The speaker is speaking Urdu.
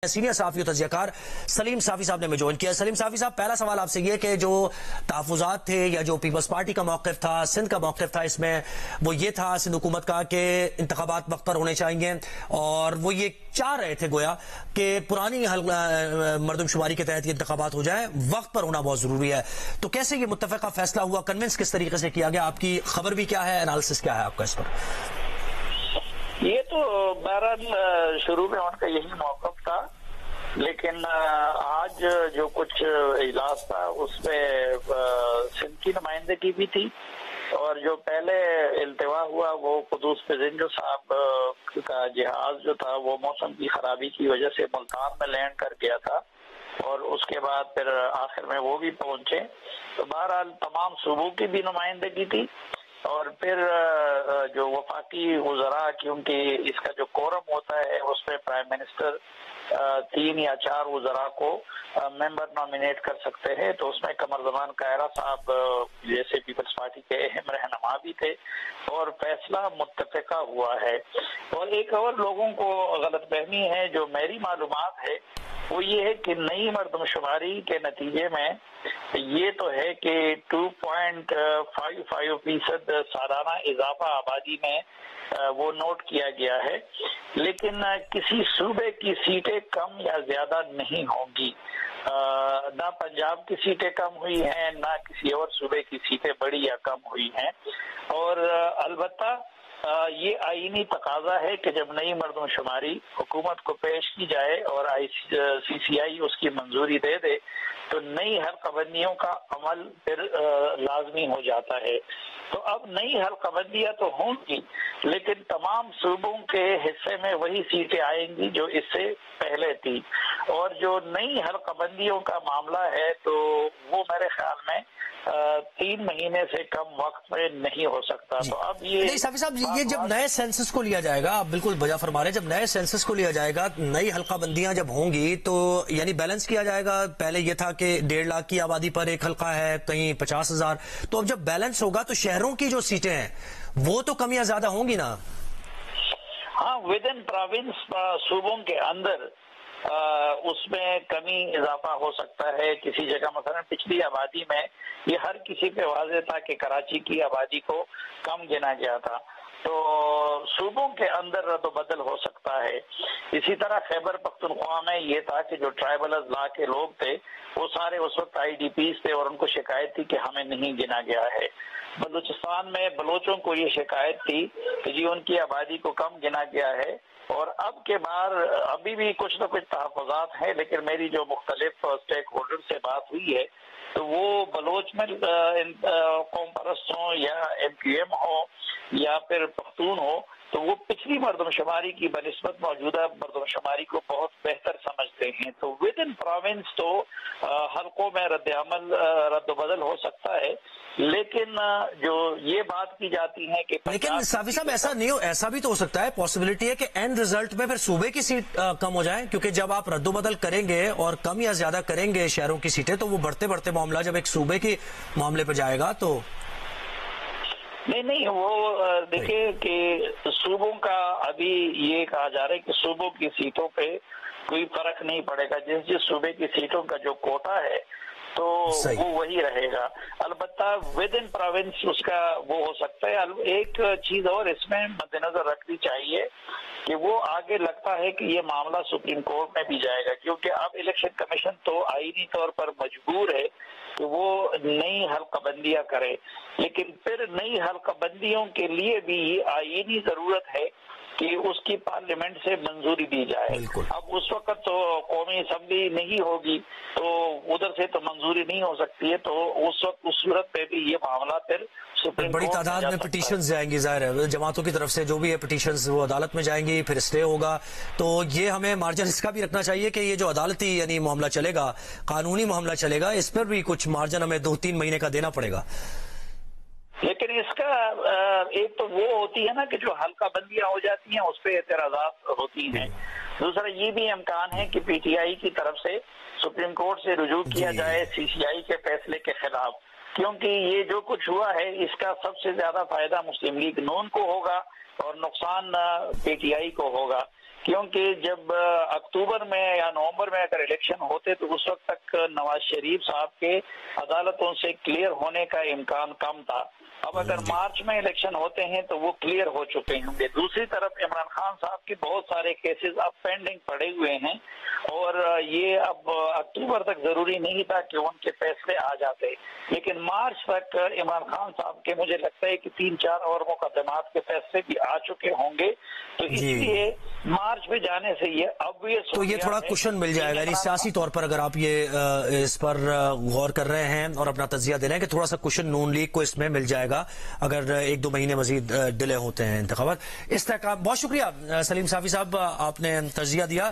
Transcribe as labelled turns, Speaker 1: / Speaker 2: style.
Speaker 1: سینئر صحافی و تجزیہ کار سلیم صافی صاحب نے ہمیں جوائن کیا۔ سلیم صافی صاحب، پہلا سوال آپ سے یہ کہ جو تحفظات تھے یا جو پیپلز پارٹی کا موقف تھا، سندھ کا موقف تھا، اس میں وہ یہ تھا سندھ حکومت کا کہ انتخابات وقت پر ہونے چاہیے، اور وہ یہ چاہ رہے تھے گویا کہ پرانی مردم شماری کے تحت یہ انتخابات ہو جائیں، وقت پر ہونا بہت ضروری ہے۔ تو کیسے یہ متفقہ فیصلہ ہوا، کنونس کس طریقے سے کیا گیا، آپ کی خبر بھی کیا ہے، انالیسس کیا ہے آپ کا اس پر؟
Speaker 2: یہ تو بہرحال شروع میں ان کا یہی موقف تھا، لیکن آج جو کچھ اجلاس تھا اس میں سندھ کی نمائندگی بھی تھی، اور جو پہلے التوا ہوا وہ قدوس پزنجو صاحب کا جہاز جو تھا وہ موسم کی خرابی کی وجہ سے ملتان میں لینڈ کر گیا تھا، اور اس کے بعد پھر آخر میں وہ بھی پہنچے۔ تو بہرحال تمام صوبوں کی بھی نمائندگی تھی، اور پھر جو وفاقی وزراء، کیونکہ اس کا جو کورم ہوتا ہے اس میں پرائم منسٹر 3 یا 4 وزراء کو ممبر نامینیٹ کر سکتے ہیں، تو اس میں قمر زمان کائرہ صاحب جیسے پیپلز پارٹی کے اہم رہنما بھی تھے، اور فیصلہ متفقہ ہوا ہے۔ اور ایک اور لوگوں کو غلط فہمی ہے، جو میری معلومات ہے وہ یہ ہے کہ نئی مردم شماری کے نتیجے میں یہ تو ہے کہ 2.55% سالانہ اضافہ آبادی میں وہ نوٹ کیا گیا ہے، لیکن کسی صوبے کی سیٹیں کم یا زیادہ نہیں ہوں گی۔ نہ پنجاب کی سیٹیں کم ہوئی ہیں، نہ کسی اور صوبے کی سیٹیں بڑی یا کم ہوئی ہیں، اور البتہ یہ آئینی تقاضا ہے کہ جب نئی مردم شماری حکومت کو پیش کی جائے اور CCI اس کی منظوری دے دے تو نئی حلقہ بندیوں کا عمل پھر لازمی ہو جاتا ہے۔ تو اب نئی حلقہ بندیاں تو ہوں گی، لیکن تمام صوبوں کے حصے میں وہی سیٹیں آئیں گی جو اس سے پہلے تھی، اور جو نئی حلقہ بندیوں کا معاملہ ہے تو وہ میرے خیال میں 3 مہینے سے کم وقت میں نہیں ہو سکتا۔ تو اب
Speaker 1: نہیں صافی صاحب، یہ جب نئے سینسس کو لیا جائے گا، آپ بالکل بجا فرما رہے ہیں، جب نئے سینسس کو لیا جائے گا، نئی حلقہ بندیاں جب ہوں گی تو یعنی بیلنس کیا جائے گا۔ پہلے یہ تھا کہ 1.5 لاکھ کی آبادی پر ایک حلقہ ہے، کہیں 50,000، تو اب جب بیلنس ہوگا تو شہروں کی جو سیٹیں ہیں وہ تو کم یا زیادہ ہوں گی نا؟
Speaker 2: ہاں، ود ان پروونس صوبوں کے اندر اس میں کمی اضافہ ہو سکتا ہے۔ کسی جگہ مثلا پچھلی آبادی میں یہ ہر کسی پہ واضح تھا کہ کراچی کی آبادی کو کم گنا گیا تھا، تو صوبوں کے اندر رد و بدل ہو سکتا ہے۔ اسی طرح خیبر پختونخوا میں یہ تھا کہ جو ٹرائبل اضلاع کے لوگ تھے وہ سارے اس وقت IDPs تھے، اور ان کو شکایت تھی کہ ہمیں نہیں گنا گیا ہے۔ بلوچستان میں بلوچوں کو یہ شکایت تھی کہ جی ان کی آبادی کو کم گنا گیا ہے، اور اب کے بعد ابھی بھی کچھ نہ کچھ تحفظات ہیں، لیکن میری جو مختلف اسٹیک ہولڈر سے بات ہوئی ہے تو وہ بلوچ میں قوم پرست ہوں یا MQM ہو یا پھر پختون ہو، تو وہ پچھلی مردم شماری کی بنسبت موجودہ مردم شماری کو بہت بہتر سمجھتے ہیں۔ تو ود ان پروونس تو حلقوں میں رد و بدل ہو سکتا ہے، لیکن جو یہ بات کی جاتی ہے کہ
Speaker 1: لیکن صافی صاحب ایسا نہیں ہو، ایسا بھی تو ہو سکتا ہے، پاسبلٹی ہے کہ اینڈ ریزلٹ میں پھر صوبے کی سیٹ کم ہو جائے، کیونکہ جب آپ رد و بدل کریں گے اور کم یا زیادہ کریں گے شہروں کی سیٹیں تو وہ بڑھتے بڑھتے معاملہ جب ایک صوبے کے معاملے پہ جائے گا تو
Speaker 2: نہیں وہ دیکھیں کہ صوبوں کا ابھی یہ کہا جا رہا ہے کہ صوبوں کی سیٹوں پہ کوئی فرق نہیں پڑے گا، جس صوبے کی سیٹوں کا جو کوٹا ہے تو وہ وہی رہے گا۔ البتہ ود ان پروونس اس کا وہ ہو سکتا ہے۔ ایک چیز اور اس میں مد نظر رکھنی چاہیے کہ وہ آگے لگتا ہے کہ یہ معاملہ سپریم کورٹ میں بھی جائے گا، کیونکہ اب الیکشن کمیشن تو آئینی طور پر مجبور ہے کہ وہ نئی حلقہ بندیاں کرے، لیکن پھر نئی حلقہ بندیوں کے لیے بھی آئینی ضرورت ہے کہ اس کی پارلیمنٹ سے منظوری دی جائے۔ اب اس وقت تو قومی اسمبلی نہیں ہوگی تو ادھر سے تو منظوری نہیں ہو سکتی ہے، تو اس وقت اس صورت پہ بھی یہ معاملہ پھر
Speaker 1: بڑی تعداد میں پٹیشنز جائیں گی، ظاہر ہے جماعتوں کی طرف سے جو بھی ہے پٹیشنز وہ عدالت میں جائیں گی، پھر اسٹے ہوگا، تو یہ ہمیں مارجن اس کا بھی رکھنا چاہیے کہ یہ جو عدالتی یعنی معاملہ چلے گا، قانونی معاملہ چلے گا، اس پر بھی کچھ مارجن ہمیں 2-3 مہینے کا دینا پڑے گا۔
Speaker 2: لیکن اس کا ایک تو وہ ہوتی ہے نا کہ جو حلقہ بندیاں ہو جاتی ہیں اس پہ اعتراضات ہوتی ہیں، دوسرا یہ بھی امکان ہے کہ PTI کی طرف سے سپریم کورٹ سے رجوع کیا جائے CCI کے فیصلے کے خلاف، کیونکہ یہ جو کچھ ہوا ہے اس کا سب سے زیادہ فائدہ مسلم لیگ نون کو ہوگا اور نقصان PTI کو ہوگا، کیونکہ جب اکتوبر میں یا نومبر میں اگر الیکشن ہوتے تو اس وقت تک نواز شریف صاحب کے عدالتوں سے کلیئر ہونے کا امکان کم تھا. اب اگر مارچ میں الیکشن ہوتے ہیں تو وہ کلیئر ہو چکے ہوں گے. دوسری طرف عمران خان صاحب کے بہت سارے کیسز اب پینڈنگ پڑے ہوئے ہیں اور یہ اب اکتوبر تک ضروری نہیں تھا کہ ان کے فیصلے آ جاتے، لیکن مارچ تک عمران خان صاحب کے مجھے لگتا ہے کہ 3-4 اور مقدمات کے فیصلے بھی آ چکے ہوں گے. تو اس لیے مارچ میں جانے سے یہ obvious
Speaker 1: تو یہ تھوڑا کشن مل جائے گا. یعنی سیاسی طور پر اگر آپ یہ اس پر غور کر رہے ہیں اور اپنا تجزیہ دے رہے ہیں کہ تھوڑا سا کشن نون لیگ کو اس میں مل جائے گا اگر 1-2 مہینے مزید ڈیلے ہوتے ہیں انتخابات. اس طرح کا بہت شکریہ سلیم صافی صاحب، آپ نے تجزیہ دیا.